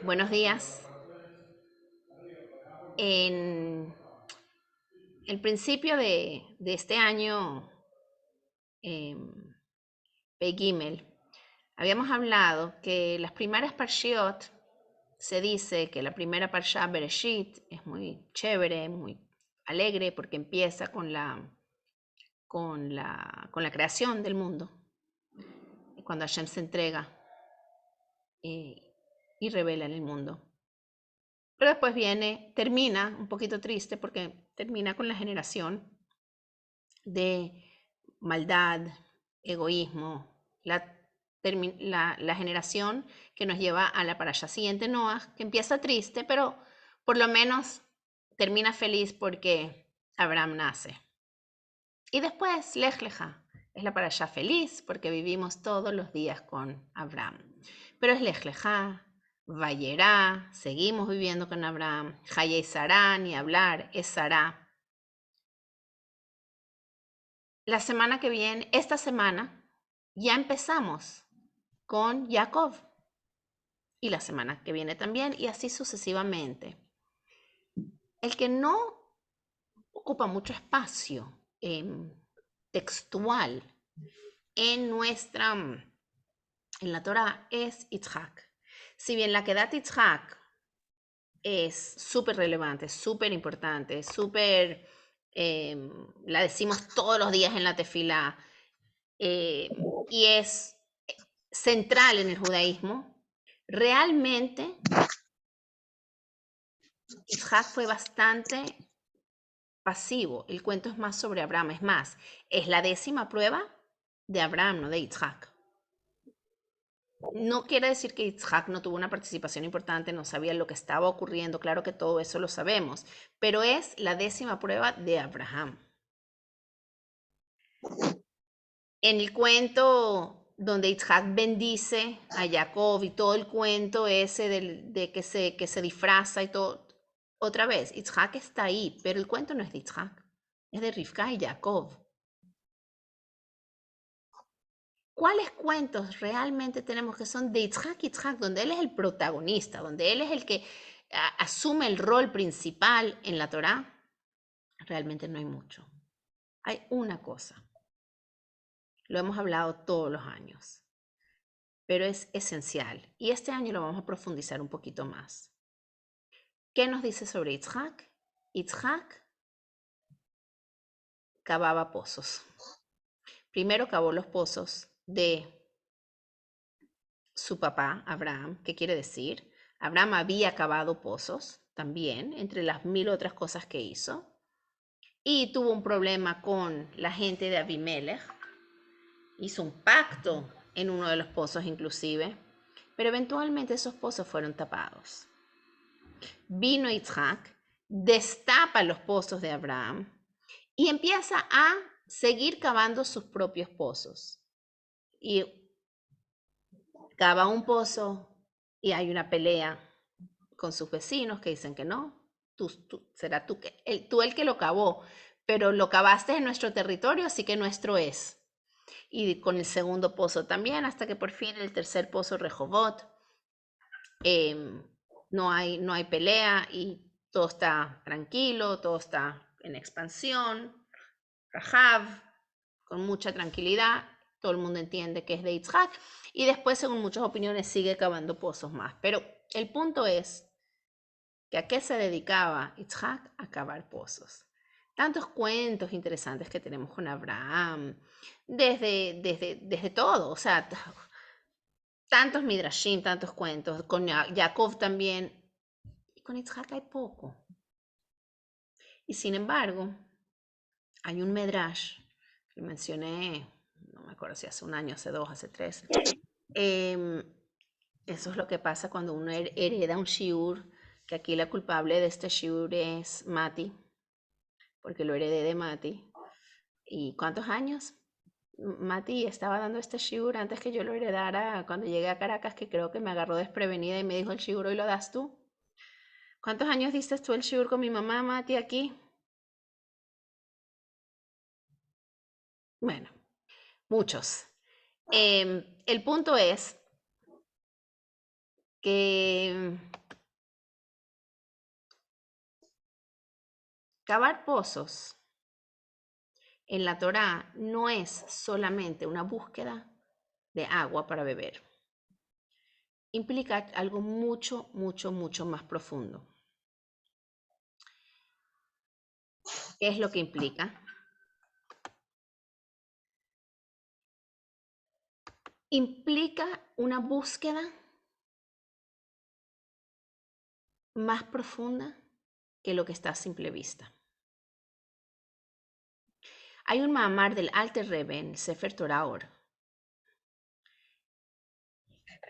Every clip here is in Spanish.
Buenos días. En el principio de este año, em, Gimel, habíamos hablado que las primeras parshiot, se dice que la primera parsha Bereshit es muy chévere, muy alegre, porque empieza con la creación del mundo, cuando Hashem se entrega y revela en el mundo. Pero después termina un poquito triste porque termina con la generación de maldad, egoísmo, la generación que nos lleva a la parasha siguiente, Noah, que empieza triste, pero por lo menos termina feliz porque Abraham nace. Y después, Lej Leja, es la parasha feliz porque vivimos todos los días con Abraham. Pero es Lej Leja, Vayerá, seguimos viviendo con Abraham, Jaya y Sará, ni hablar, es Sará. La semana que viene, esta semana, ya empezamos con Jacob. Y la semana que viene también, y así sucesivamente. El que no ocupa mucho espacio textual en la Torah es Yitzhak. Si bien la Kedat Yitzhak es súper relevante, súper importante, la decimos todos los días en la tefila, y es central en el judaísmo, realmente Isaac fue bastante pasivo. El cuento es más sobre Abraham, es más, es la 10ª prueba de Abraham, no de Isaac. No quiere decir que Isaac no tuvo una participación importante, no sabía lo que estaba ocurriendo, claro que todo eso lo sabemos, pero es la 10ª prueba de Abraham. En el cuento donde Isaac bendice a Jacob y todo el cuento ese de que se disfraza y todo, otra vez, Isaac está ahí, pero el cuento no es de Isaac, es de Rivka y Jacob. ¿Cuáles cuentos realmente tenemos que son de Yitzhak, donde él es el protagonista, donde él es el que asume el rol principal en la Torá? Realmente no hay mucho. Hay una cosa, lo hemos hablado todos los años, pero es esencial. Y este año lo vamos a profundizar un poquito más. ¿Qué nos dice sobre Yitzhak? Yitzhak cavaba pozos. Primero cavó los pozos de su papá, Abraham. ¿Qué quiere decir? Abraham había cavado pozos también, entre las 1000 otras cosas que hizo. Y tuvo un problema con la gente de Abimelech. Hizo un pacto en uno de los pozos inclusive. Pero eventualmente esos pozos fueron tapados. Vino Isaac, destapa los pozos de Abraham y empieza a seguir cavando sus propios pozos. Y cava un pozo y hay una pelea con sus vecinos que dicen que no, será tú el que lo cavó, pero lo cavaste en nuestro territorio, así que nuestro es. Y con el segundo pozo también, hasta que por fin el tercer pozo, Rehobot, no hay pelea y todo está tranquilo, todo está en expansión. Rahav, con mucha tranquilidad, todo el mundo entiende que es de Yitzhak, y después, según muchas opiniones, sigue cavando pozos más. Pero el punto es que a qué se dedicaba Yitzhak, a cavar pozos. Tantos cuentos interesantes que tenemos con Abraham, desde todo, o sea, tantos midrashim, tantos cuentos, con Jacob también, y con Yitzhak hay poco. Y sin embargo, hay un medrash que mencioné, no me acuerdo si hace un año, hace dos, hace tres. Em, Eso es lo que pasa cuando uno hereda un shiur, que aquí la culpable de este shiur es Mati, porque lo heredé de Mati. ¿Y cuántos años? Mati estaba dando este shiur antes que yo lo heredara, cuando llegué a Caracas, que creo que me agarró desprevenida y me dijo el shiur, hoy lo das tú. ¿Cuántos años diste tú el shiur con mi mamá, Mati, aquí? Bueno, muchos. El punto es que cavar pozos en la Torá no es solamente una búsqueda de agua para beber. Implica algo mucho, mucho, mucho más profundo. ¿Qué es lo que implica? Implica una búsqueda más profunda que lo que está a simple vista. Hay un mamar del Alter Rebbe en Sefer Torah Or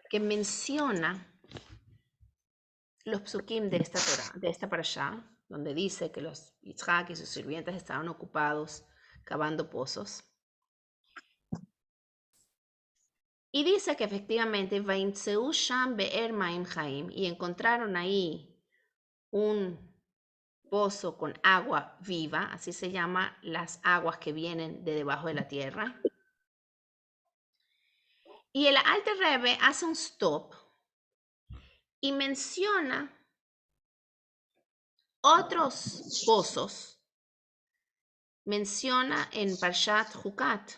que menciona los psukim de esta Torah, de esta parashá, donde dice que los Yitzhak y sus sirvientes estaban ocupados cavando pozos. Y dice que efectivamente Vaimtzeu Sham Be'er Maim Chaim, y encontraron ahí un pozo con agua viva, así se llama las aguas que vienen de debajo de la tierra. Y el Alter Rebbe hace un stop y menciona otros pozos. Menciona en Parshat Hukat,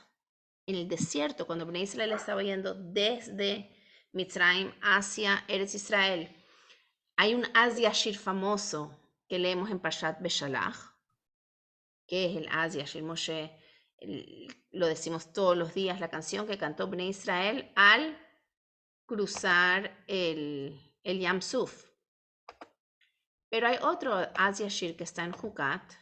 en el desierto, cuando Bnei Israel estaba yendo desde Mitzrayim hacia Eretz Israel. Hay un Az Yashir famoso que leemos en Parshat Beshalach, que es el Az Yashir Moshe. Lo decimos todos los días, la canción que cantó Bnei Israel al cruzar el Yam Suf. Pero hay otro Az Yashir que está en Hukat,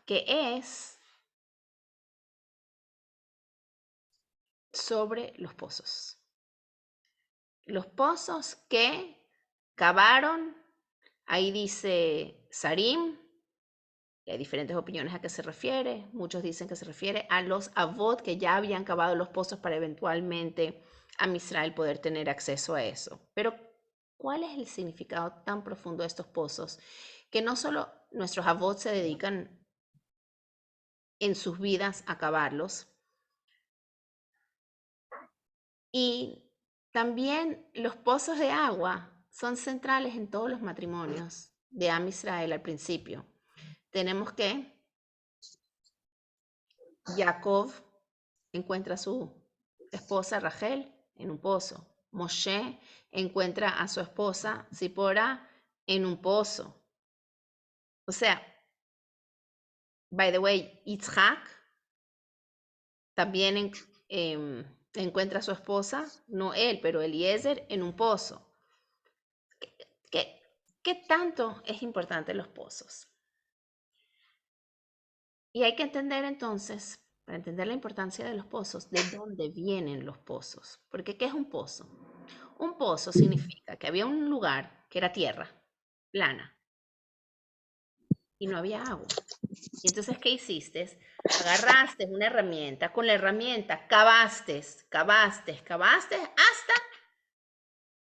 que es sobre los pozos. Los pozos que cavaron, ahí dice Sarim, hay diferentes opiniones a qué se refiere. Muchos dicen que se refiere a los avot que ya habían cavado los pozos para eventualmente a Israel poder tener acceso a eso. Pero, ¿cuál es el significado tan profundo de estos pozos? Que no solo nuestros avot se dedican en sus vidas a cavarlos, y también los pozos de agua son centrales en todos los matrimonios de Am Israel al principio. Tenemos que Jacob encuentra a su esposa Rachel en un pozo. Moshe encuentra a su esposa Zipora en un pozo. O sea, by the way, Yitzhak también encuentra a su esposa, no él, pero Eliezer en un pozo. ¿Qué tanto es importante los pozos? Y hay que entender entonces, para entender la importancia de los pozos, de dónde vienen los pozos. Porque ¿qué es un pozo? Un pozo significa que había un lugar que era tierra, plana, y no había agua. Y entonces, ¿qué hiciste? Agarraste una herramienta, con la herramienta cavaste hasta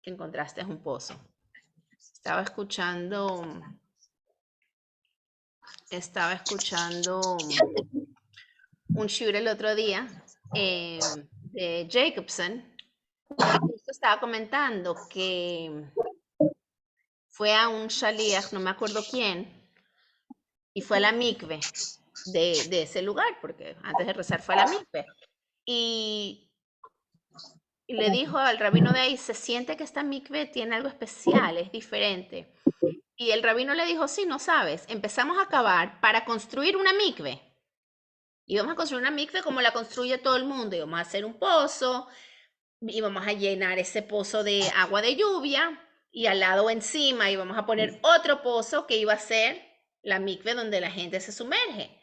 que encontraste un pozo. Estaba escuchando un shiur el otro día de Jacobson, y justo estaba comentando que fue a un shaliach, no me acuerdo quién, y fue a la mikve de ese lugar, porque antes de rezar fue a la mikve. Y le dijo al rabino de ahí, se siente que esta mikve tiene algo especial, es diferente. Y el rabino le dijo, sí, no sabes, empezamos a cavar para construir una mikve. Y vamos a construir una mikve como la construye todo el mundo. Y vamos a hacer un pozo, y vamos a llenar ese pozo de agua de lluvia, y al lado encima íbamos a poner otro pozo que iba a ser la mikve donde la gente se sumerge.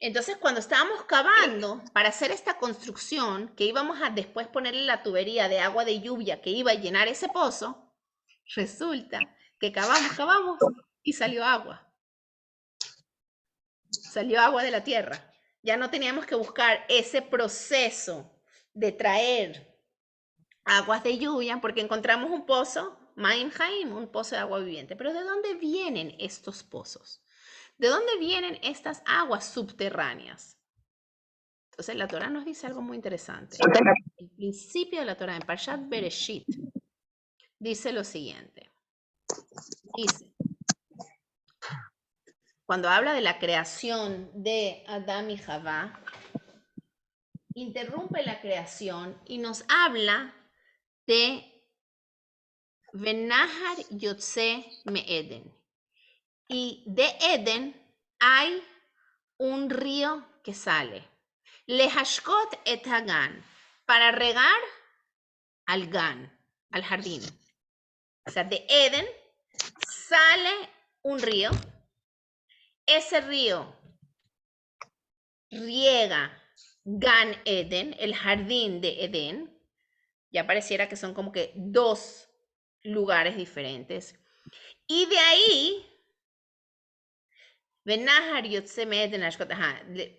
Entonces, cuando estábamos cavando para hacer esta construcción, que íbamos a después ponerle la tubería de agua de lluvia que iba a llenar ese pozo, resulta que cavamos y salió agua. Salió agua de la tierra. Ya no teníamos que buscar ese proceso de traer aguas de lluvia porque encontramos un pozo, Maim Haim, un pozo de agua viviente. Pero ¿de dónde vienen estos pozos? ¿De dónde vienen estas aguas subterráneas? Entonces la Torá nos dice algo muy interesante. El principio de la Torá en Parshat Bereshit dice lo siguiente. Dice, cuando habla de la creación de Adán y Javá, interrumpe la creación y nos habla de Venahar Yotze Me'eden. Y de Eden hay un río que sale. Lehashkot et Hagan, para regar al Gan, al jardín. O sea, de Eden sale un río. Ese río riega Gan Eden, el jardín de Edén. Ya pareciera que son como que dos lugares diferentes. Y de ahí, Benahar Yotze Me'eden Ashkot,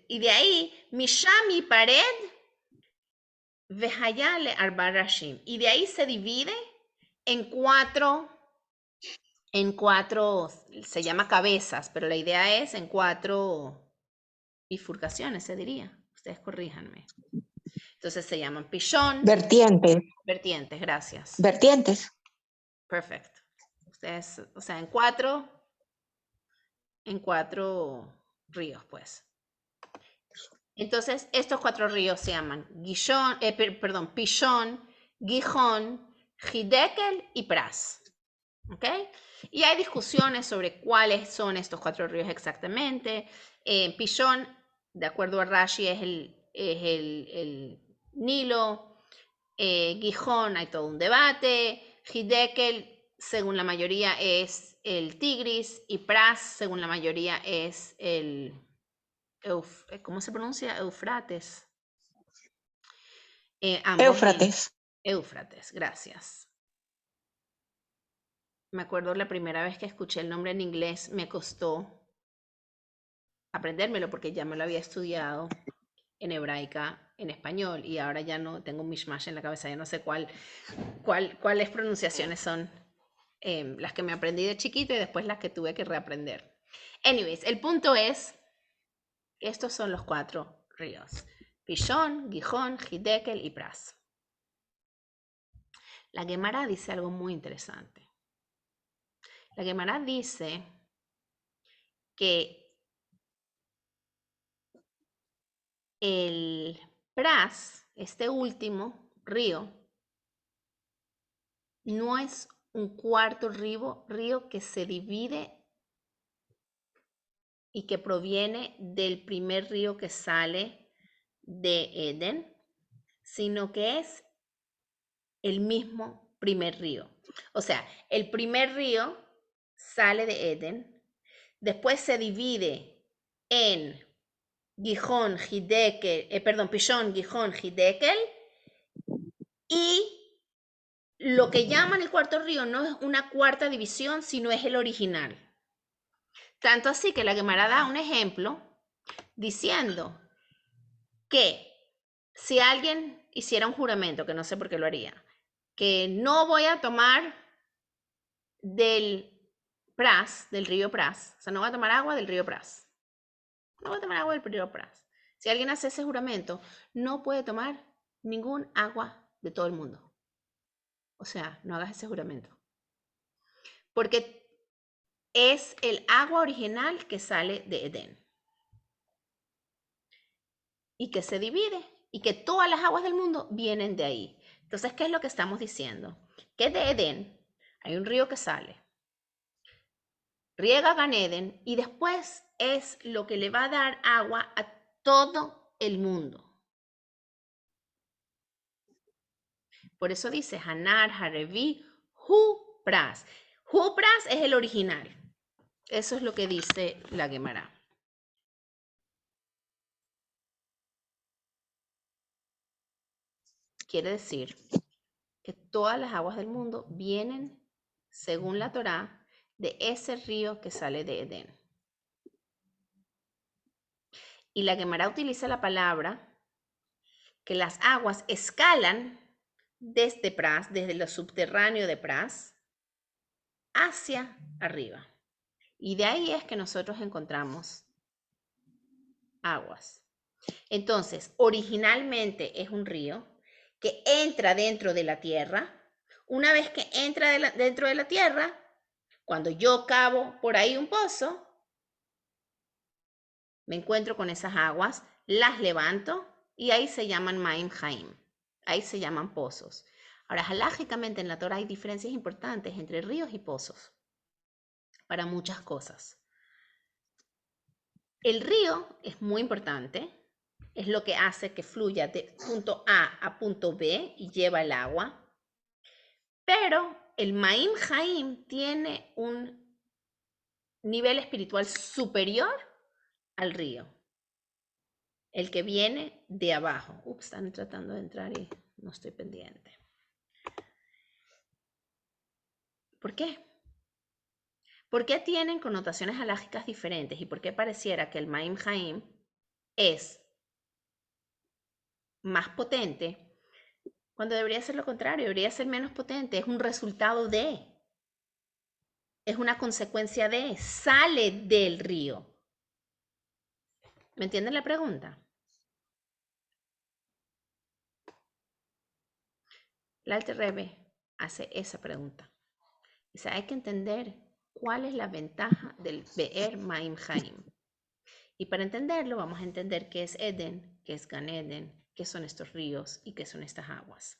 y de ahí, Mishami Pared, Vehayale Arbarashim. Y de ahí se divide en cuatro, se llama cabezas, pero la idea es en 4 bifurcaciones, se diría. Ustedes corríjanme. Entonces se llaman Pishon. Vertientes. Vertientes, gracias. Vertientes. Perfecto. Ustedes, o sea, en cuatro ríos, pues. Entonces, estos 4 ríos se llaman Pishon, Gijón, Hidekel y Pras. ¿Ok? Y hay discusiones sobre cuáles son estos 4 ríos exactamente. Pishon, de acuerdo a Rashi, es el Nilo. Gijón, hay todo un debate. Hidekel, según la mayoría, es el Tigris. Y Pras, según la mayoría, es el... ¿Cómo se pronuncia? Eufrates. Éufrates. Éufrates, gracias. Me acuerdo la primera vez que escuché el nombre en inglés, me costó aprendérmelo porque ya me lo había estudiado en hebraica, en español, y ahora ya no tengo un mishmash en la cabeza, ya no sé cuáles pronunciaciones son las que me aprendí de chiquito y después las que tuve que reaprender. Anyways, el punto es, estos son los 4 ríos. Pishon, Gijón, Hidekel y Pras. La Gemara dice algo muy interesante. La Gemara dice que el Pras, este último río, no es un cuarto río que se divide y que proviene del primer río que sale de Edén, sino que es el mismo primer río. O sea, el primer río sale de Edén, después se divide en Gijón, Pishon, Gijón, Hidekel, y lo que llaman el cuarto río no es una cuarta división, sino es el original. Tanto así que la Gemara da un ejemplo diciendo que si alguien hiciera un juramento, que no sé por qué lo haría, que no voy a tomar del Pras, del río Pras, o sea, no voy a tomar agua del río Pras. No voy a tomar agua del río Pras. Si alguien hace ese juramento, no puede tomar ningún agua de todo el mundo. O sea, no hagas ese juramento. Porque es el agua original que sale de Edén. Y que se divide. Y que todas las aguas del mundo vienen de ahí. Entonces, ¿qué es lo que estamos diciendo? Que de Edén hay un río que sale. Riega Gan Eden y después es lo que le va a dar agua a todo el mundo. Por eso dice Hanar, Harevi, Hu Pras. Hu Pras es el original. Eso es lo que dice la Gemara. Quiere decir que todas las aguas del mundo vienen, según la Torá, de ese río que sale de Edén. Y la Gemara utiliza la palabra que las aguas escalan desde Pras, desde lo subterráneo de Pras, hacia arriba. Y de ahí es que nosotros encontramos aguas. Entonces, originalmente es un río que entra dentro de la tierra. Una vez que entra dentro de la tierra, cuando yo cavo por ahí un pozo, me encuentro con esas aguas, las levanto y ahí se llaman Maim Haim. Ahí se llaman pozos. Ahora, halágicamente en la Torah hay diferencias importantes entre ríos y pozos para muchas cosas. El río es muy importante, es lo que hace que fluya de punto A a punto B y lleva el agua, pero el Maim Haim tiene un nivel espiritual superior al río, el que viene de abajo. Ups, están tratando de entrar y no estoy pendiente. ¿Por qué? ¿Por qué tienen connotaciones halágicas diferentes y por qué pareciera que el Maim Haim es más potente cuando debería ser lo contrario, debería ser menos potente? Es un resultado de, es una consecuencia de, sale del río. ¿Me entienden la pregunta? El Alter Rebbe hace esa pregunta. Dice, hay que entender cuál es la ventaja del Be'er Maim Haim. Y para entenderlo, vamos a entender qué es Eden, qué es Gan Eden, qué son estos ríos y qué son estas aguas.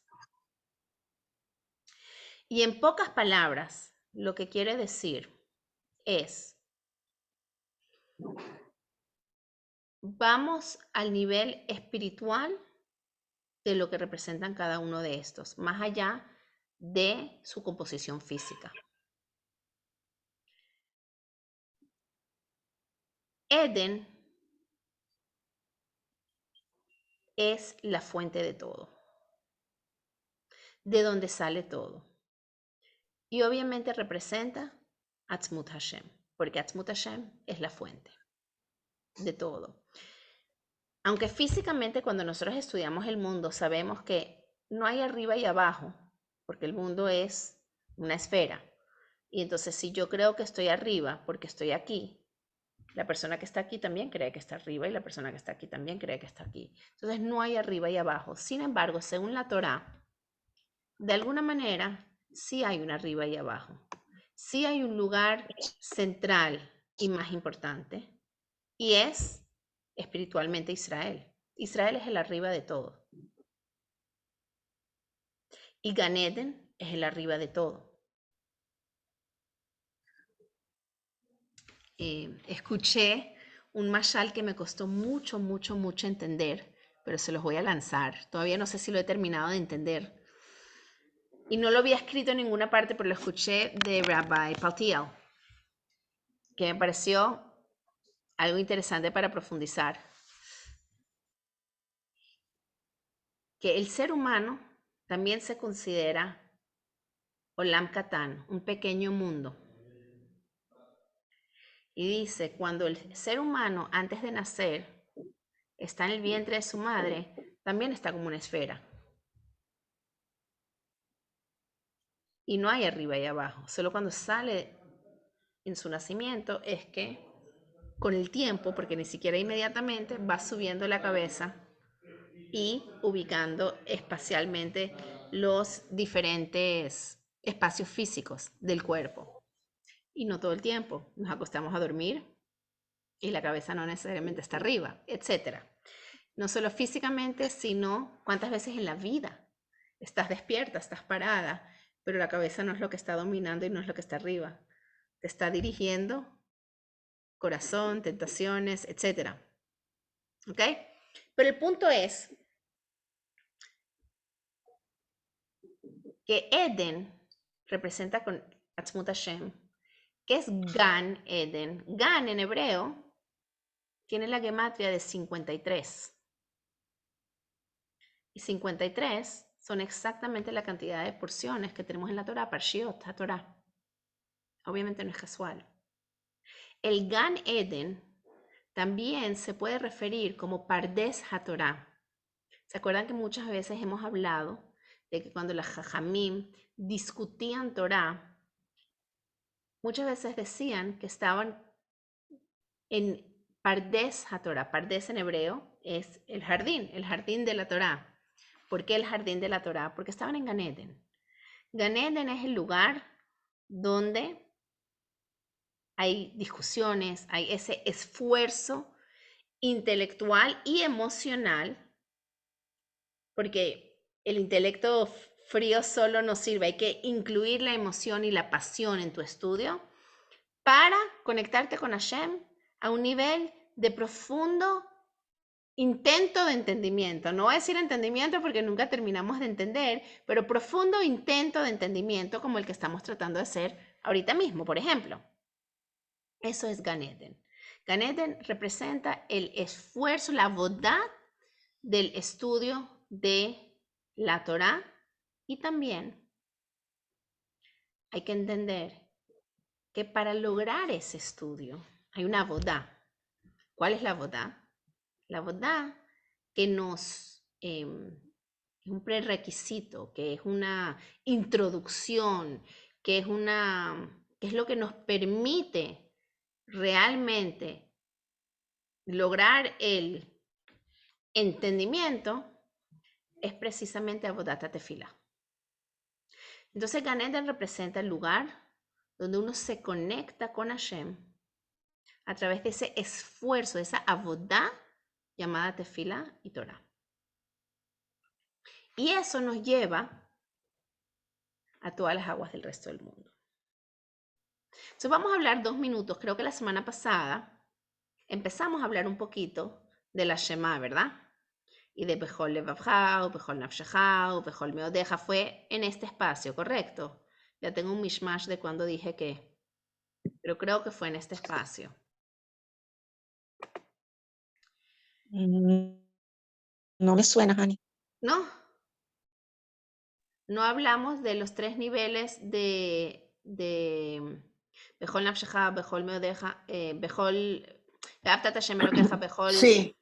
Y en pocas palabras, lo que quiere decir es, vamos al nivel espiritual de lo que representan cada uno de estos, más allá de su composición física. Eden es la fuente de todo, de donde sale todo. Y obviamente representa Atzmut Hashem, porque Atzmut Hashem es la fuente de todo. Aunque físicamente cuando nosotros estudiamos el mundo sabemos que no hay arriba y abajo, porque el mundo es una esfera. Y entonces si yo creo que estoy arriba porque estoy aquí, la persona que está aquí también cree que está arriba y la persona que está aquí también cree que está aquí. Entonces no hay arriba y abajo. Sin embargo, según la Torá, de alguna manera sí hay un arriba y abajo. Sí hay un lugar central y más importante, y es espiritualmente Israel. Israel es el arriba de todo. Y Gan Eden es el arriba de todo. Escuché un mashal que me costó mucho entender, pero se los voy a lanzar. Todavía no sé si lo he terminado de entender. Y no lo había escrito en ninguna parte, pero lo escuché de Rabbi Paltiel, que me pareció algo interesante para profundizar. Que el ser humano también se considera Olam Katán, un pequeño mundo. Y dice, cuando el ser humano antes de nacer está en el vientre de su madre, también está como una esfera. Y no hay arriba y abajo. Solo cuando sale en su nacimiento es que con el tiempo, porque ni siquiera inmediatamente, va subiendo la cabeza y ubicando espacialmente los diferentes espacios físicos del cuerpo. Y no todo el tiempo. Nos acostamos a dormir y la cabeza no necesariamente está arriba, etc. No solo físicamente, sino cuántas veces en la vida estás despierta, estás parada, pero la cabeza no es lo que está dominando y no es lo que está arriba. Te está dirigiendo corazón, tentaciones, etc. ¿Ok? Pero el punto es que Eden representa con Atzmut Hashem, que es Gan Eden. Gan en hebreo tiene la gematria de 53. Y 53 son exactamente la cantidad de porciones que tenemos en la Torah, Parshiot, la Torah. Obviamente no es casual. El Gan Eden también se puede referir como Pardes HaTorah. ¿Se acuerdan que muchas veces hemos hablado de que cuando las Jajamim discutían Torah, muchas veces decían que estaban en Pardes HaTorah? Pardes en hebreo es el jardín de la Torá. ¿Por qué el jardín de la Torá? Porque estaban en Gan Eden. Gan Eden es el lugar donde hay discusiones, hay ese esfuerzo intelectual y emocional, porque el intelecto frío solo no sirve, hay que incluir la emoción y la pasión en tu estudio para conectarte con Hashem a un nivel de profundo intento de entendimiento. No voy a decir entendimiento porque nunca terminamos de entender, pero profundo intento de entendimiento como el que estamos tratando de hacer ahorita mismo, por ejemplo. Eso es Gan Eden. Gan Eden representa el esfuerzo, la bondad del estudio de la Torá, y también hay que entender que para lograr ese estudio hay una bodá. ¿Cuál es la bodá? La bodá que nos es un prerequisito, que es una introducción, que es lo que nos permite realmente lograr el entendimiento, es precisamente Avodat Tefilá. Entonces Gan Eden representa el lugar donde uno se conecta con Hashem a través de ese esfuerzo, de esa avodá llamada Tefilá y Torah. Y eso nos lleva a todas las aguas del resto del mundo. Entonces vamos a hablar 2 minutos. Creo que la semana pasada empezamos a hablar un poquito de la Shema, ¿verdad? Y de Bechol Levavja, Bechol Nafsheja, Bechol Meodeja. Fue en este espacio, ¿correcto? Ya tengo un mishmash de cuando dije qué, pero creo que fue en este espacio. No me suena, Hani. ¿No? No hablamos de los 3 niveles de Bechol Nafsheja, Bechol Meodeja, Bechol Ve'ahavta Hashem Elokeja, Bechol. Sí,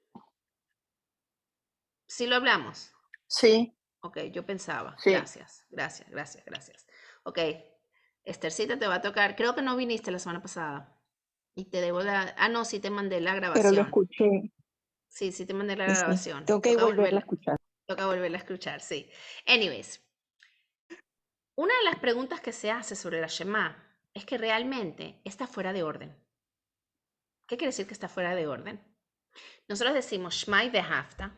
¿Sí lo hablamos? sí, Ok, yo pensaba. sí. Gracias. Ok, Esthercita, te va a tocar. Creo que no viniste la semana pasada. Y te debo la... Ah, no, sí te mandé la Pero lo grabación. escuché. Sí, sí te mandé la Sí, sí. grabación. Tengo que volverla a escuchar. Toca volverla a escuchar, sí. Anyways, una de las preguntas que se hace sobre la Shema es que realmente está fuera de orden. ¿Qué quiere decir que está fuera de orden? Nosotros decimos Shema y Ve'ahavta,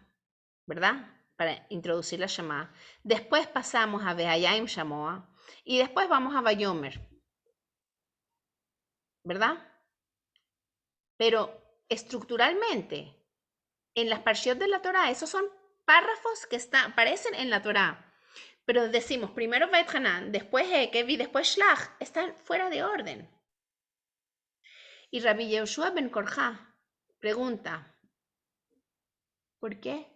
¿verdad? Para introducir la Shema. Después pasamos a Ve'ayim Shamoa y después vamos a Vayomer, ¿verdad? Pero estructuralmente, en las parshiot de la Torá, esos son párrafos que aparecen en la Torá. Pero decimos primero Beit Hanan, después Ekev y después Shlach. Están fuera de orden. Y Rabbi Yehoshua ben Korja pregunta, ¿por qué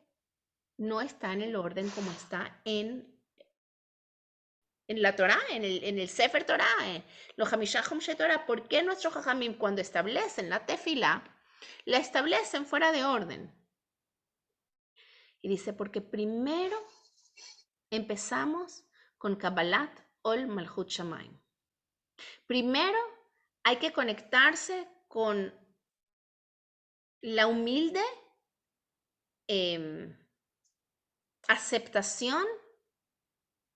no está en el orden como está en la Torá, en el Sefer Torá, los Hamishah Homshei Torá? ¿Por qué nuestros Jajamim, cuando establecen la tefilá, la establecen fuera de orden? Y dice, porque primero empezamos con Kabbalat Ol Malchut Shamayim. Primero hay que conectarse con la humilde aceptación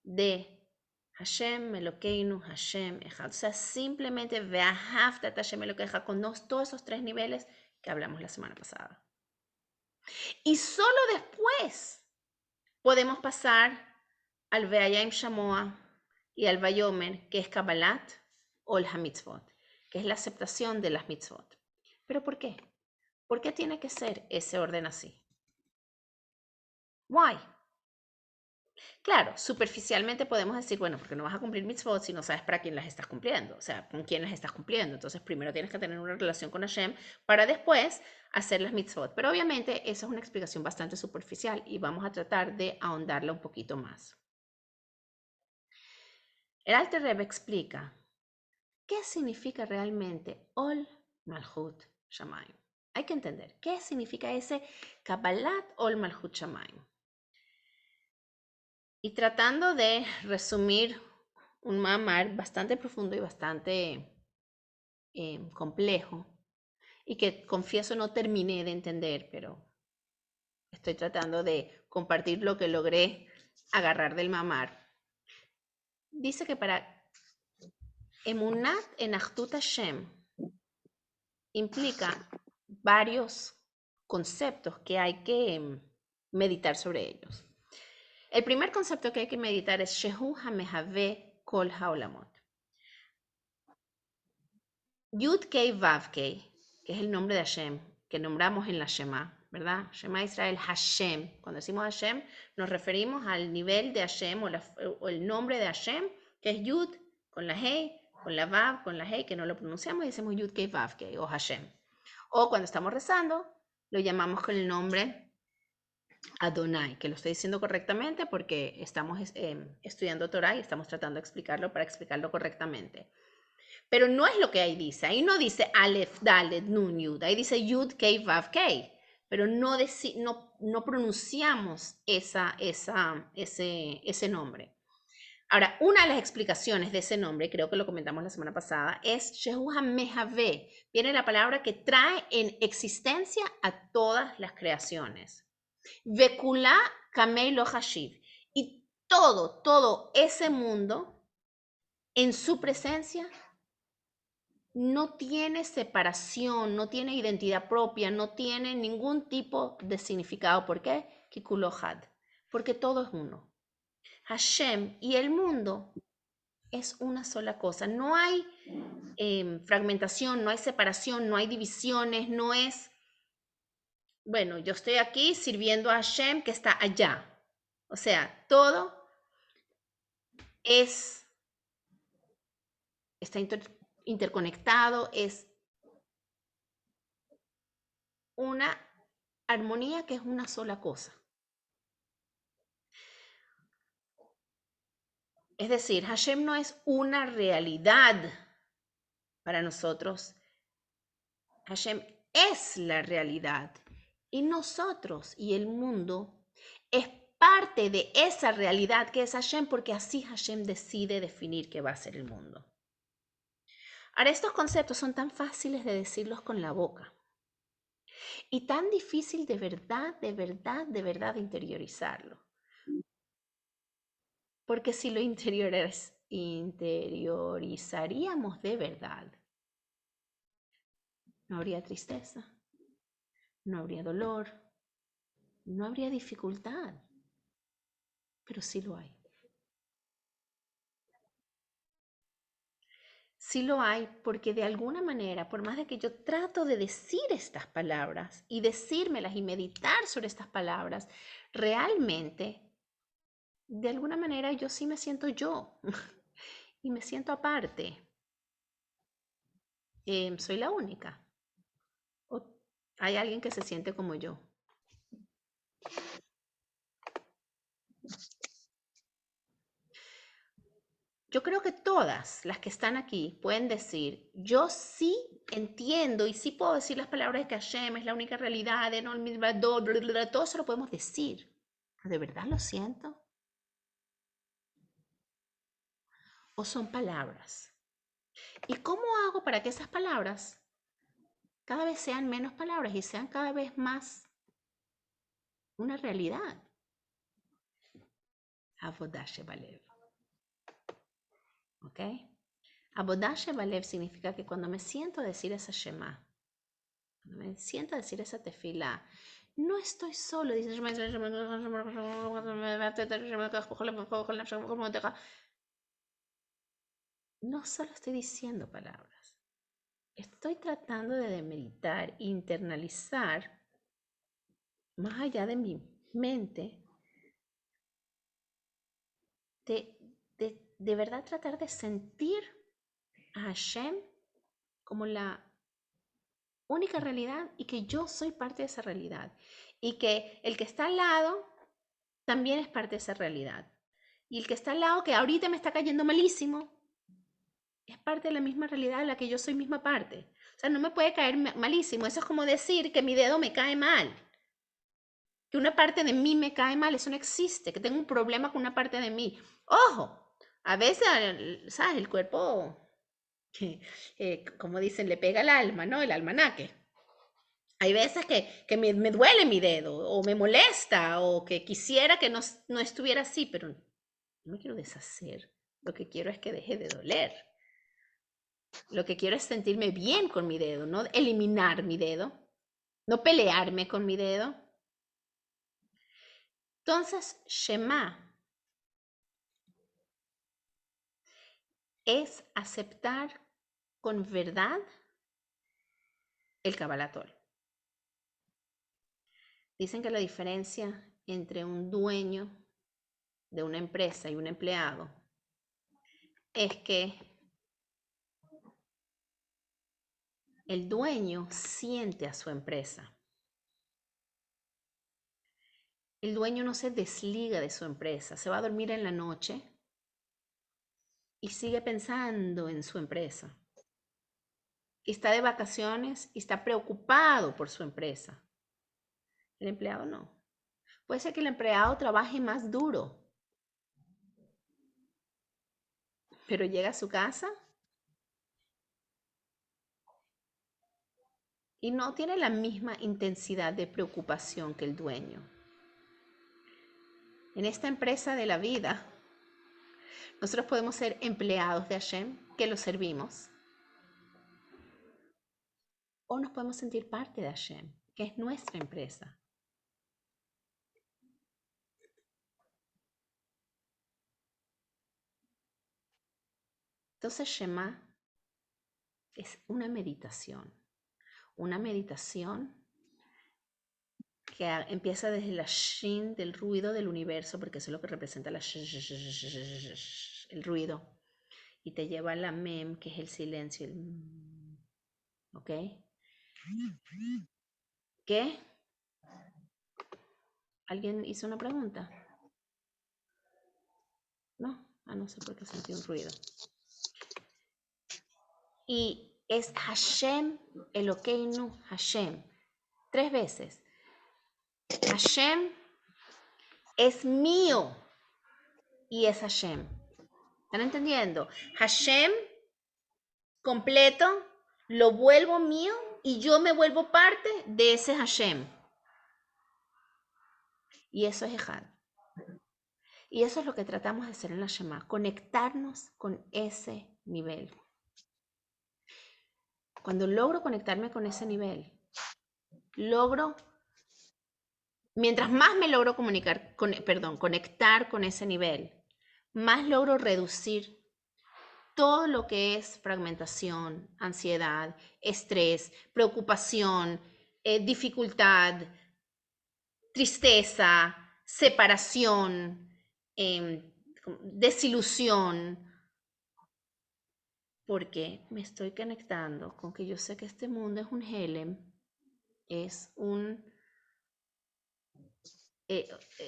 de Hashem Elokeinu, Hashem Echad. O sea, simplemente Ve'ahavta Hashem Elokeja con todos esos 3 niveles que hablamos la semana pasada. Y solo después podemos pasar al Ve'ayim Shamoa y al Vayomer, que es Kabbalat o el Hamitzvot, que es la aceptación de las mitzvot. ¿Pero por qué? ¿Por qué tiene que ser ese orden así? Why? Claro, superficialmente podemos decir, bueno, porque no vas a cumplir mitzvot si no sabes para quién las estás cumpliendo, o sea, con quién las estás cumpliendo. Entonces, primero tienes que tener una relación con Hashem para después hacer las mitzvot. Pero obviamente esa es una explicación bastante superficial y vamos a tratar de ahondarla un poquito más. El Alter Rebbe explica qué significa realmente Ol Malchut Shamayim. Hay que entender qué significa ese Kabbalat Ol Malchut Shamayim. Y tratando de resumir un mamar bastante profundo y bastante complejo, y que confieso no terminé de entender, pero Estoy tratando de compartir lo que logré agarrar del mamar. Dice que para Emunat en Ahdut Hashem implica varios conceptos que hay que meditar sobre ellos. El primer concepto que hay que meditar es Shehu HaMehave Kol HaOlamot. Yud Kei Vav Kei, que es el nombre de Hashem, que nombramos en la Shema, ¿verdad? Shema Israel Hashem. Cuando decimos Hashem, nos referimos al nivel de Hashem o el nombre de Hashem, que es Yud con la Hei, con la Vav, con la Hei, que no lo pronunciamos y decimos Yud Kei Vav Kei o Hashem. O cuando estamos rezando, lo llamamos con el nombre Adonai, que lo estoy diciendo correctamente porque estamos estudiando Torah y estamos tratando de explicarlo para explicarlo correctamente. Pero no es lo que ahí dice. Ahí no dice Aleph, Dalet, Nun, Yud. Ahí dice Yud, Kei, Vav, Kei. Pero no pronunciamos ese nombre. Ahora, una de las explicaciones de ese nombre, creo que lo comentamos la semana pasada, es Shehu HaMehave. Viene la palabra que trae en existencia a todas las creaciones. Vekula Kamei Lo Hashiv. Y todo ese mundo, en su presencia, no tiene separación, no tiene identidad propia, no tiene ningún tipo de significado. ¿Por qué? Kikulohad. Porque todo es uno. Hashem y el mundo es una sola cosa. No hay fragmentación, no hay separación, no hay divisiones, no es, bueno, yo estoy aquí sirviendo a Hashem que está allá. O sea, todo está interconectado, es una armonía que es una sola cosa. Es decir, Hashem no es una realidad para nosotros. Hashem es la realidad. Y nosotros y el mundo es parte de esa realidad que es Hashem, porque así Hashem decide definir qué va a ser el mundo. Ahora, estos conceptos son tan fáciles de decirlos con la boca y tan difícil de verdad interiorizarlo. Porque si lo interiorizaríamos de verdad, no habría tristeza, no habría dolor, no habría dificultad, pero sí lo hay. Sí lo hay porque de alguna manera, por más de que yo trato de decir estas palabras y decírmelas y meditar sobre estas palabras, realmente, de alguna manera yo sí me siento yo y me siento aparte. Soy la única. ¿O hay alguien que se siente como yo? Yo creo que todas las que están aquí pueden decir, yo sí entiendo y sí puedo decir las palabras de que Hashem es la única realidad, todo eso lo podemos decir. ¿De verdad lo siento? ¿O son palabras? ¿Y cómo hago para que esas palabras cada vez sean menos palabras y sean cada vez más una realidad? Avodah Shebalev. ¿Ok? Avodah Shebalev significa que cuando me siento a decir esa Shema, cuando me siento a decir esa tefilá, no estoy solo. Dice, no solo estoy diciendo palabras. Estoy tratando de demeritar, internalizar, más allá de mi mente, de verdad tratar de sentir a Hashem como la única realidad y que yo soy parte de esa realidad. Y que el que está al lado también es parte de esa realidad. Y el que está al lado, que ahorita me está cayendo malísimo, es parte de la misma realidad de la que yo soy misma parte. O sea, no me puede caer malísimo. Eso es como decir que mi dedo me cae mal. Que una parte de mí me cae mal. Eso no existe. Que tengo un problema con una parte de mí. Ojo, a veces, ¿sabes? El cuerpo, como dicen, le pega el alma, ¿no? El almanaque. Hay veces que me duele mi dedo o me molesta o que quisiera que no estuviera así, pero no me quiero deshacer. Lo que quiero es que deje de doler. Lo que quiero es sentirme bien con mi dedo, no eliminar mi dedo, no pelearme con mi dedo. Entonces, Shema es aceptar con verdad el Kabbalatol. Dicen que la diferencia entre un dueño de una empresa y un empleado es que el dueño siente a su empresa. El dueño no se desliga de su empresa, se va a dormir en la noche y sigue pensando en su empresa. Y está de vacaciones y está preocupado por su empresa. El empleado no. Puede ser que el empleado trabaje más duro, pero llega a su casa y no tiene la misma intensidad de preocupación que el dueño. En esta empresa de la vida, nosotros podemos ser empleados de Hashem, que lo servimos, o nos podemos sentir parte de Hashem, que es nuestra empresa. Entonces, Shema es una meditación que empieza desde la shin del ruido del universo, porque eso es lo que representa el ruido, y te lleva a la mem, que es el silencio, ¿ok? ¿Qué? ¿Alguien hizo una pregunta? No, no sé por qué sentí un ruido. Y es Hashem, Elokeinu, Hashem. 3 veces. Hashem es mío y es Hashem. ¿Están entendiendo? Hashem completo, lo vuelvo mío y yo me vuelvo parte de ese Hashem. Y eso es Ejad. Y eso es lo que tratamos de hacer en la Shema, conectarnos con ese nivel. Cuando logro conectarme con ese nivel, mientras más me logro conectar con ese nivel, más logro reducir todo lo que es fragmentación, ansiedad, estrés, preocupación, dificultad, tristeza, separación, desilusión, porque me estoy conectando con que yo sé que este mundo es un helem,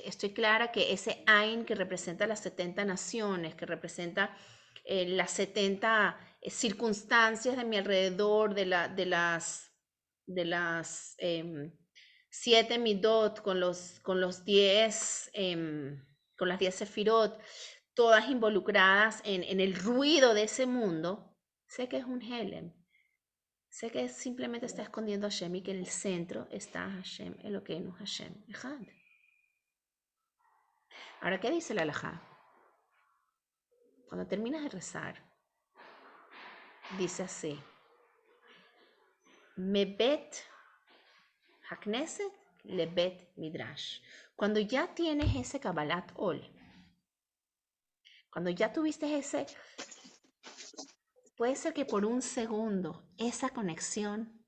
estoy clara que ese Ain que representa las 70 naciones, que representa las 70 circunstancias de mi alrededor, de las 7 midot, con los 10, con las 10 sefirot, todas involucradas en el ruido de ese mundo, sé que es un helem. Sé que simplemente está escondiendo a Hashem y que en el centro está Hashem, Elokeinu, Hashem, Ejad. Ahora, ¿qué dice la halajá? Cuando terminas de rezar, dice así: Mebet Hakneset lebet midrash. Cuando ya tienes ese Kabbalat Ol, cuando ya tuviste ese, puede ser que por un segundo esa conexión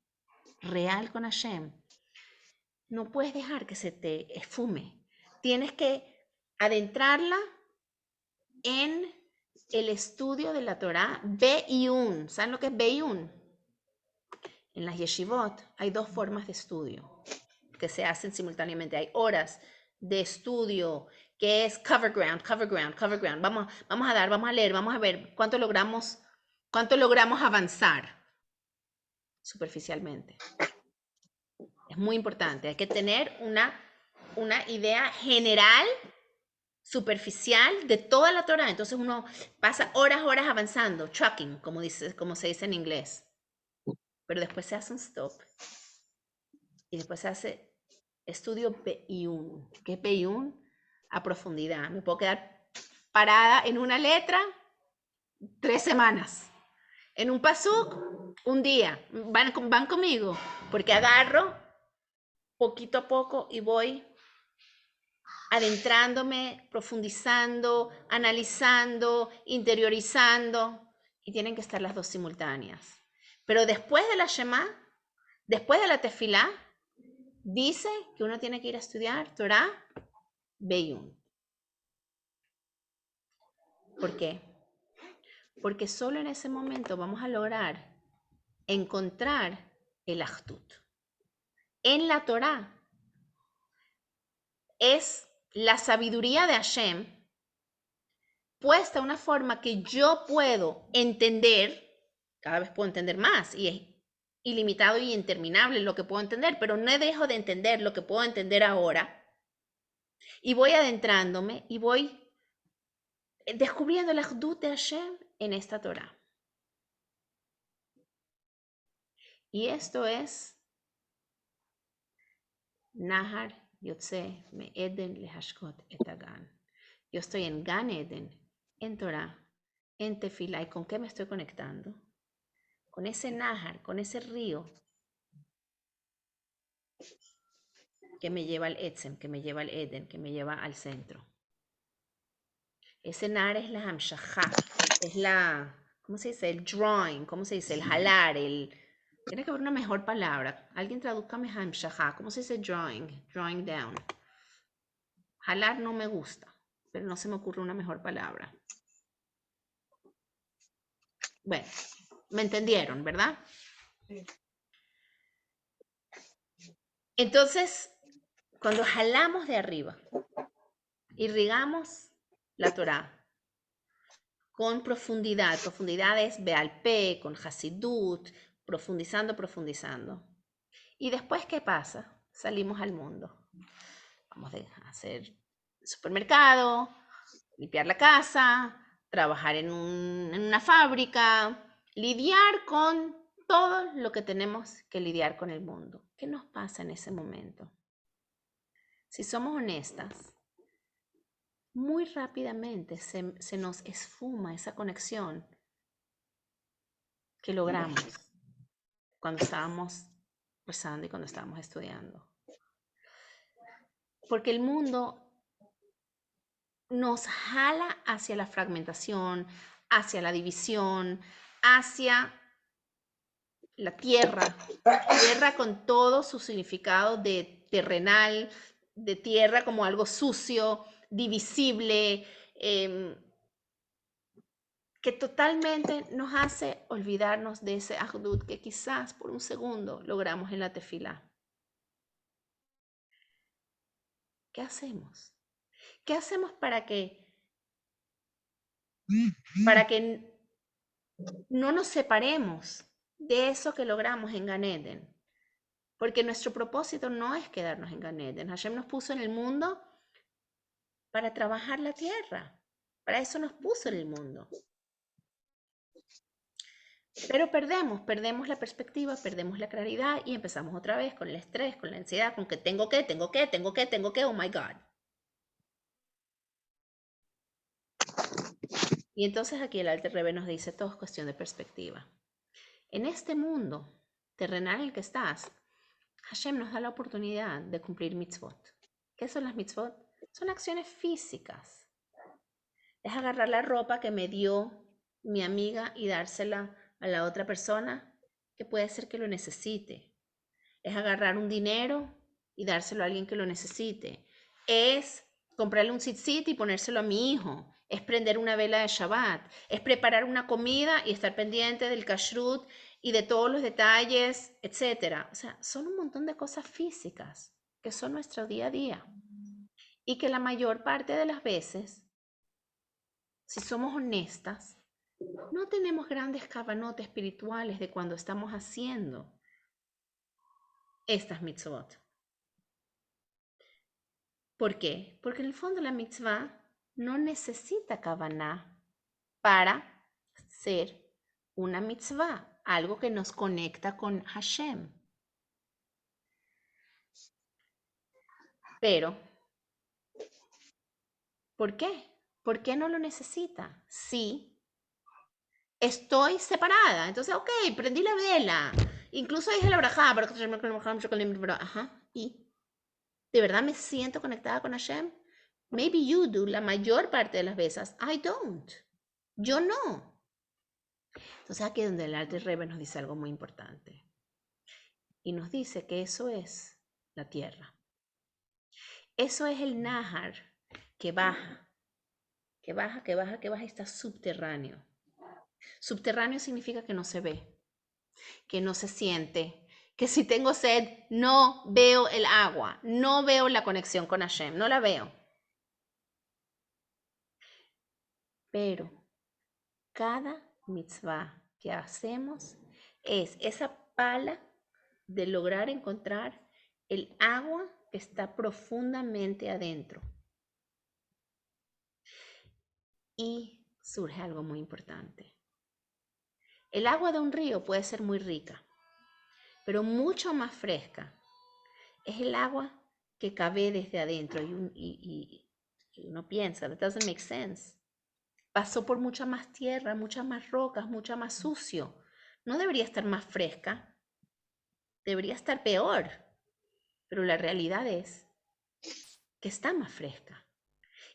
real con Hashem, no puedes dejar que se te esfume. Tienes que adentrarla en el estudio de la Torá, Be'iyun. ¿Saben lo que es Be'iyun? En las yeshivot hay 2 formas de estudio que se hacen simultáneamente. Hay horas de estudio que es cover ground. Vamos a leer, vamos a ver cuánto logramos avanzar superficialmente. Es muy importante. Hay que tener una idea general, superficial de toda la Torah. Entonces uno pasa horas avanzando, trucking, como se dice en inglés. Pero después se hace un stop y después se hace estudio Be'iyun. ¿Qué es Be'iyun? A profundidad. Me puedo quedar parada en una letra 3 semanas. En un pasuk, un día. Van conmigo, porque agarro poquito a poco y voy adentrándome, profundizando, analizando, interiorizando, y tienen que estar las dos simultáneas. Pero después de la Shema, después de la Tefilá, dice que uno tiene que ir a estudiar Torah Be'iyun. ¿Por qué? Porque solo en ese momento vamos a lograr encontrar el Ahdut. En la Torah es la sabiduría de Hashem puesta de una forma que yo puedo entender, cada vez puedo entender más, y es ilimitado y interminable lo que puedo entender, pero no dejo de entender lo que puedo entender ahora, y voy adentrándome y voy descubriendo el Ahdut de Hashem en esta Torah. Y esto es Nahar Yotze Me Eden Lehashkot et Hagan. Yo estoy en Gan Eden, en Torah, en Tefilá. ¿Y con qué me estoy conectando? Con ese Nahar, con ese río que me lleva al Etzem, que me lleva al Eden, que me lleva al centro. Ese Nahar es la Hamshachá, es la, ¿cómo se dice? El drawing, ¿cómo se dice? El jalar, tiene que haber una mejor palabra. Alguien tradúzcame Hamshachá, ¿cómo se dice drawing? Drawing down. Jalar no me gusta, pero no se me ocurre una mejor palabra. Bueno, me entendieron, ¿verdad? Sí. Entonces, cuando jalamos de arriba, irrigamos la Torá con profundidad. Profundidad es Beal Peh, con Hasidut, profundizando, profundizando. Y después, ¿qué pasa? Salimos al mundo. Vamos a hacer supermercado, limpiar la casa, trabajar en una fábrica, lidiar con todo lo que tenemos que lidiar con el mundo. ¿Qué nos pasa en ese momento? Si somos honestas, muy rápidamente se nos esfuma esa conexión que logramos cuando estábamos rezando y cuando estábamos estudiando. Porque el mundo nos jala hacia la fragmentación, hacia la división, hacia la tierra con todo su significado de terrenal, de tierra como algo sucio, divisible, que totalmente nos hace olvidarnos de ese Ahdut que quizás por un segundo logramos en la tefilá. ¿Qué hacemos? ¿Qué hacemos para que no nos separemos de eso que logramos en Gan Eden? Porque nuestro propósito no es quedarnos en Gan Eden. Hashem nos puso en el mundo para trabajar la tierra. Para eso nos puso en el mundo. Pero perdemos la perspectiva, perdemos la claridad y empezamos otra vez con el estrés, con la ansiedad, con que tengo que, oh my God. Y entonces aquí el Alter Rebbe nos dice, todo es cuestión de perspectiva. En este mundo terrenal en el que estás, Hashem nos da la oportunidad de cumplir mitzvot. ¿Qué son las mitzvot? Son acciones físicas. Es agarrar la ropa que me dio mi amiga y dársela a la otra persona que puede ser que lo necesite. Es agarrar un dinero y dárselo a alguien que lo necesite. Es comprarle un tzitzit y ponérselo a mi hijo. Es prender una vela de Shabbat. Es preparar una comida y estar pendiente del kashrut y de todos los detalles, etc. O sea, son un montón de cosas físicas que son nuestro día a día. Y que la mayor parte de las veces, si somos honestas, no tenemos grandes cabanotes espirituales de cuando estamos haciendo estas mitzvot. ¿Por qué? Porque en el fondo la mitzvah no necesita kavaná para ser una mitzvah, algo que nos conecta con Hashem. Pero, ¿por qué? ¿Por qué no lo necesita? Sí, estoy separada. Entonces, ok, prendí la vela. Incluso dije la brajá, pero, ajá, ¿y de verdad me siento conectada con Hashem? Maybe you do, la mayor parte de las veces. I don't. Yo no. Entonces aquí es donde el Alter Rebbe nos dice algo muy importante. Y nos dice que eso es la tierra. Eso es el Nahar que baja, que baja, que baja, que baja y está subterráneo. Subterráneo significa que no se ve, que no se siente, que si tengo sed no veo el agua, no veo la conexión con Hashem, no la veo. Pero cada mitzvah que hacemos es esa pala de lograr encontrar el agua que está profundamente adentro. Y surge algo muy importante. El agua de un río puede ser muy rica, pero mucho más fresca es el agua que cabe desde adentro y uno piensa, that doesn't make sense. Pasó por mucha más tierra, muchas más rocas, mucha más sucio. No debería estar más fresca, debería estar peor, pero la realidad es que está más fresca.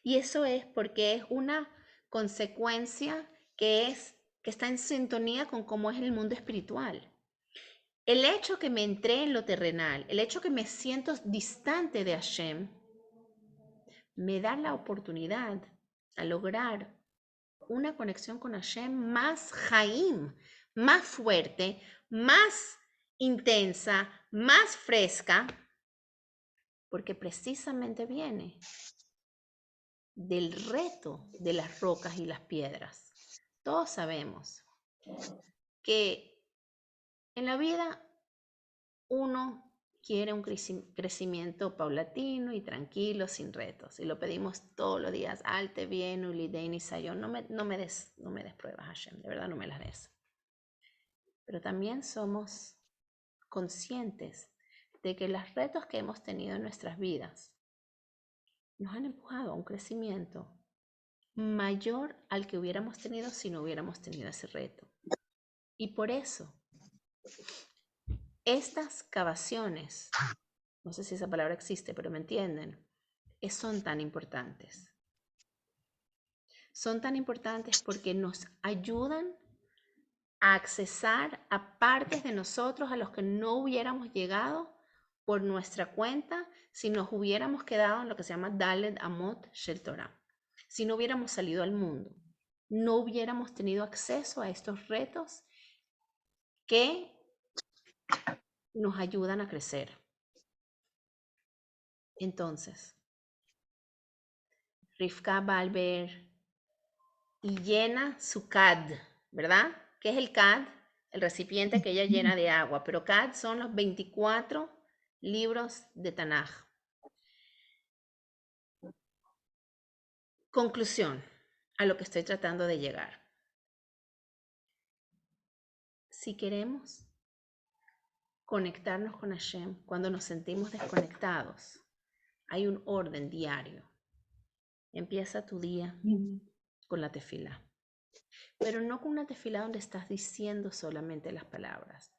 Y eso es porque es una consecuencia que está en sintonía con cómo es el mundo espiritual. El hecho que me entré en lo terrenal, el hecho que me siento distante de Hashem, me da la oportunidad a lograr una conexión con Hashem más Haim, más fuerte, más intensa, más fresca, porque precisamente viene del reto de las rocas y las piedras. Todos sabemos que en la vida uno quiere un crecimiento paulatino y tranquilo, sin retos. Y lo pedimos todos los días. Alte bien, ulidein y sayón. No me des pruebas, Hashem. De verdad, no me las des. Pero también somos conscientes de que los retos que hemos tenido en nuestras vidas nos han empujado a un crecimiento mayor al que hubiéramos tenido si no hubiéramos tenido ese reto. Y por eso, estas cavaciones, no sé si esa palabra existe, pero me entienden, son tan importantes. Son tan importantes porque nos ayudan a accesar a partes de nosotros a los que no hubiéramos llegado por nuestra cuenta si nos hubiéramos quedado en lo que se llama Daled Amot Shel Torah. Si no hubiéramos salido al mundo, no hubiéramos tenido acceso a estos retos que nos ayudan a crecer. Entonces, Rivka va al ver y llena su cad, ¿verdad? ¿Qué es el cad? El recipiente que ella llena de agua, pero cad son los 24 libros de Tanaj. Conclusión a lo que estoy tratando de llegar. Si queremos conectarnos con Hashem cuando nos sentimos desconectados, hay un orden diario. Empieza tu día con la tefilá, pero no con una tefilá donde estás diciendo solamente las palabras.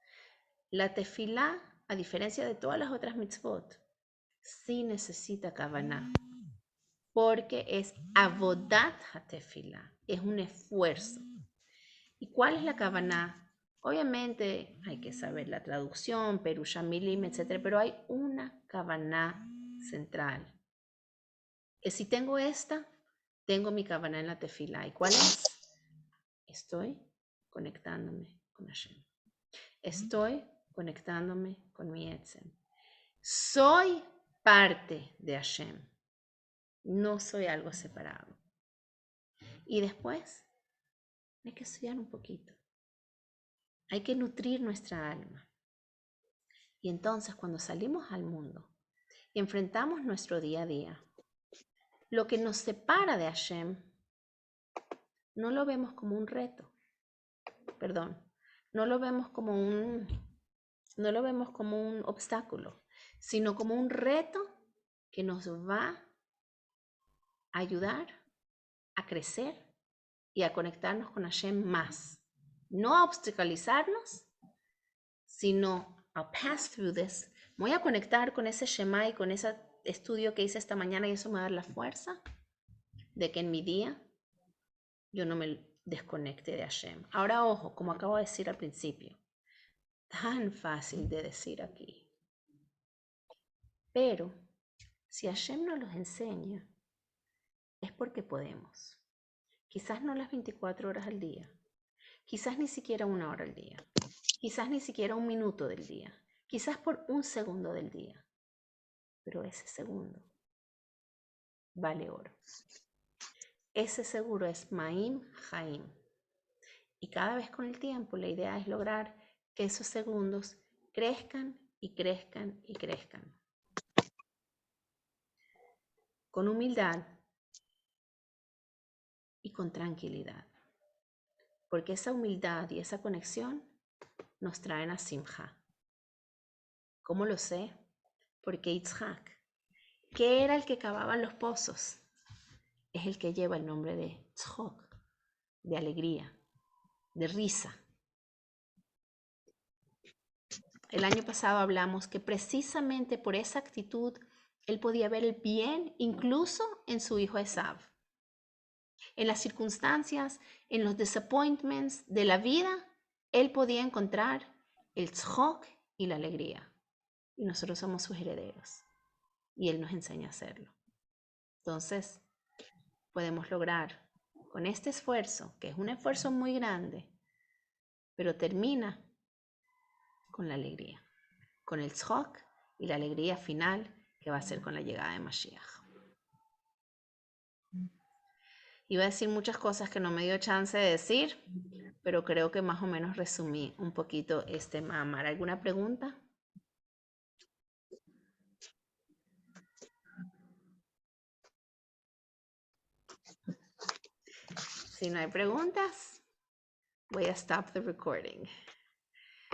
La tefilá, a diferencia de todas las otras mitzvot, sí necesita kavaná, porque es avodat hatefilá, es un esfuerzo. ¿Y cuál es la kavaná? Obviamente hay que saber la traducción, Perusha Milim, etc., pero hay una kavaná central. Que si tengo esta, tengo mi kavaná en la tefilá. ¿Y cuál es? Estoy conectándome con Hashem. Estoy conectándome con mi Etzem. Soy parte de Hashem. No soy algo separado. Y después hay que estudiar un poquito. Hay que nutrir nuestra alma. Y entonces cuando salimos al mundo y enfrentamos nuestro día a día, lo que nos separa de Hashem no lo vemos como un reto. Perdón, no lo vemos como un obstáculo, sino como un reto que nos va a ayudar a crecer y a conectarnos con Hashem más. No a obstaculizarnos, sino a pass through this. Voy a conectar con ese Shema y con ese estudio que hice esta mañana y eso me va a dar la fuerza de que en mi día yo no me desconecte de Hashem. Ahora, ojo, como acabo de decir al principio, tan fácil de decir aquí. Pero si Hashem nos los enseña, es porque podemos. Quizás no las 24 horas al día, quizás ni siquiera 1 hora al día, quizás ni siquiera 1 minuto del día, quizás por 1 segundo del día, pero ese segundo vale oro. Ese seguro es Ma'im Haim. Y cada vez con el tiempo la idea es lograr que esos segundos crezcan y crezcan y crezcan. Con humildad y con tranquilidad. Porque esa humildad y esa conexión nos traen a Simcha. ¿Cómo lo sé? Porque Yitzhak, que era el que cavaba los pozos, es el que lleva el nombre de Tzchok, de alegría, de risa. El año pasado hablamos que precisamente por esa actitud él podía ver el bien incluso en su hijo Esav. En las circunstancias, en los disappointments de la vida, él podía encontrar el tzchok y la alegría. Y nosotros somos sus herederos. Y él nos enseña a hacerlo. Entonces, podemos lograr con este esfuerzo, que es un esfuerzo muy grande, pero termina con la alegría, con el tzchok y la alegría final que va a ser con la llegada de Mashiach. Iba a decir muchas cosas que no me dio chance de decir, pero creo que más o menos resumí un poquito este mamar. ¿Alguna pregunta? Si no hay preguntas, voy a stop the recording.